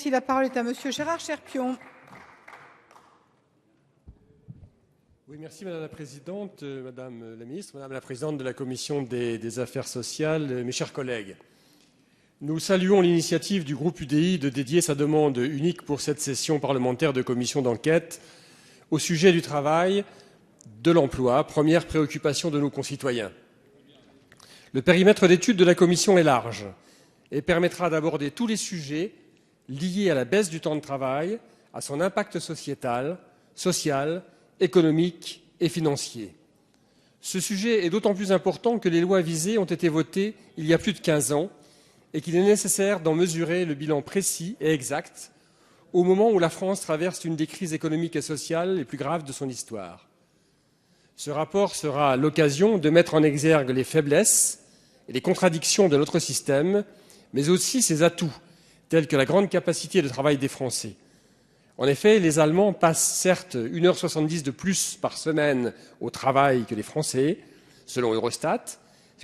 Merci. La parole est à Monsieur Gérard Cherpion. Oui, merci Madame la Présidente, Madame la Ministre, Madame la Présidente de la Commission des Affaires sociales, mes chers collègues. Nous saluons l'initiative du groupe UDI de dédier sa demande unique pour cette session parlementaire de commission d'enquête au sujet du travail, de l'emploi, première préoccupation de nos concitoyens. Le périmètre d'étude de la Commission est large et permettra d'aborder tous les sujets liés à la baisse du temps de travail, à son impact sociétal, social, économique et financier. Ce sujet est d'autant plus important que les lois visées ont été votées il y a plus de 15 ans et qu'il est nécessaire d'en mesurer le bilan précis et exact au moment où la France traverse une des crises économiques et sociales les plus graves de son histoire. Ce rapport sera l'occasion de mettre en exergue les faiblesses et les contradictions de notre système, mais aussi ses atouts, tels que la grande capacité de travail des Français. En effet, les Allemands passent certes 1h70 de plus par semaine au travail que les Français, selon Eurostat,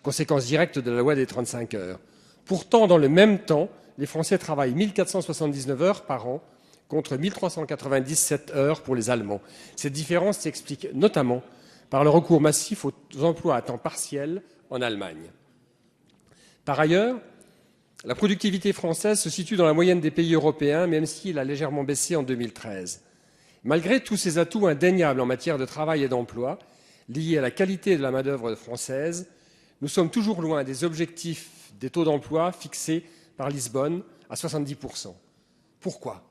conséquence directe de la loi des 35 heures. Pourtant, dans le même temps, les Français travaillent 1479 heures par an, contre 1397 heures pour les Allemands. Cette différence s'explique notamment par le recours massif aux emplois à temps partiel en Allemagne. Par ailleurs, la productivité française se situe dans la moyenne des pays européens, même s'il a légèrement baissé en 2013. Malgré tous ces atouts indéniables en matière de travail et d'emploi, liés à la qualité de la main-d'œuvre française, nous sommes toujours loin des objectifs des taux d'emploi fixés par Lisbonne à 70%. Pourquoi ?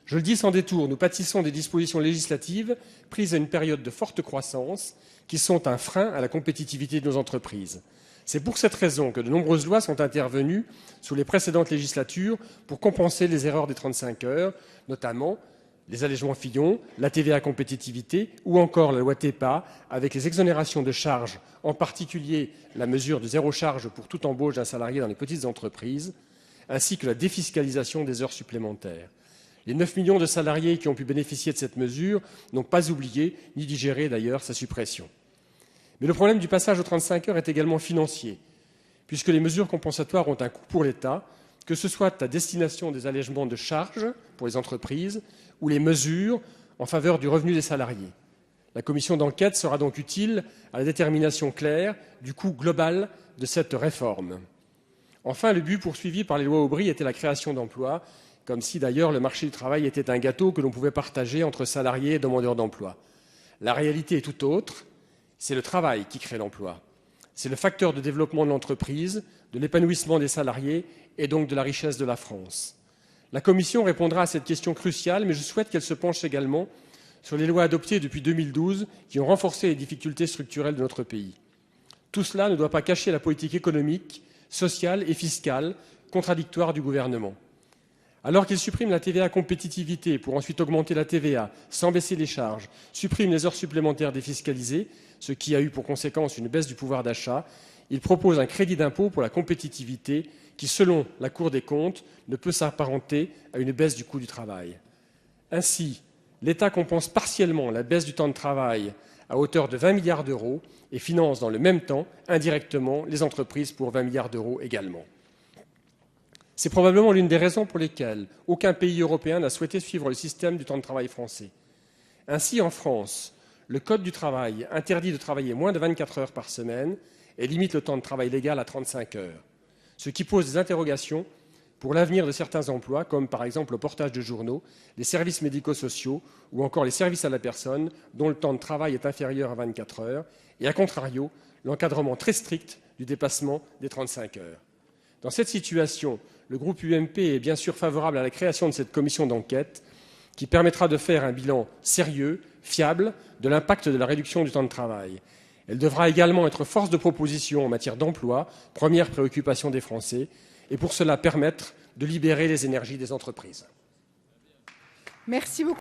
Je le dis sans détour, nous pâtissons des dispositions législatives prises à une période de forte croissance qui sont un frein à la compétitivité de nos entreprises. C'est pour cette raison que de nombreuses lois sont intervenues sous les précédentes législatures pour compenser les erreurs des 35 heures, notamment les allègements Fillon, la TVA compétitivité ou encore la loi TEPA avec les exonérations de charges, en particulier la mesure de zéro charge pour toute embauche d'un salarié dans les petites entreprises, ainsi que la défiscalisation des heures supplémentaires. Les 9 millions de salariés qui ont pu bénéficier de cette mesure n'ont pas oublié, ni digéré d'ailleurs, sa suppression. Mais le problème du passage aux 35 heures est également financier, puisque les mesures compensatoires ont un coût pour l'État, que ce soit à destination des allègements de charges pour les entreprises ou les mesures en faveur du revenu des salariés. La commission d'enquête sera donc utile à la détermination claire du coût global de cette réforme. Enfin, le but poursuivi par les lois Aubry était la création d'emplois, comme si d'ailleurs le marché du travail était un gâteau que l'on pouvait partager entre salariés et demandeurs d'emploi. La réalité est tout autre. C'est le travail qui crée l'emploi. C'est le facteur de développement de l'entreprise, de l'épanouissement des salariés et donc de la richesse de la France. La Commission répondra à cette question cruciale, mais je souhaite qu'elle se penche également sur les lois adoptées depuis 2012 qui ont renforcé les difficultés structurelles de notre pays. Tout cela ne doit pas cacher la politique économique, sociale et fiscale contradictoire du gouvernement. Alors qu'il supprime la TVA compétitivité pour ensuite augmenter la TVA sans baisser les charges, supprime les heures supplémentaires défiscalisées, ce qui a eu pour conséquence une baisse du pouvoir d'achat, il propose un crédit d'impôt pour la compétitivité qui, selon la Cour des comptes, ne peut s'apparenter à une baisse du coût du travail. Ainsi, l'État compense partiellement la baisse du temps de travail à hauteur de 20 milliards d'euros et finance dans le même temps, indirectement, les entreprises pour 20 milliards d'euros également. C'est probablement l'une des raisons pour lesquelles aucun pays européen n'a souhaité suivre le système du temps de travail français. Ainsi, en France, le Code du travail interdit de travailler moins de 24 heures par semaine et limite le temps de travail légal à 35 heures, ce qui pose des interrogations pour l'avenir de certains emplois, comme par exemple le portage de journaux, les services médico-sociaux ou encore les services à la personne dont le temps de travail est inférieur à 24 heures et, à contrario, l'encadrement très strict du dépassement des 35 heures. Dans cette situation, le groupe UMP est bien sûr favorable à la création de cette commission d'enquête qui permettra de faire un bilan sérieux, fiable, de l'impact de la réduction du temps de travail. Elle devra également être force de proposition en matière d'emploi, première préoccupation des Français, et pour cela permettre de libérer les énergies des entreprises. Merci beaucoup.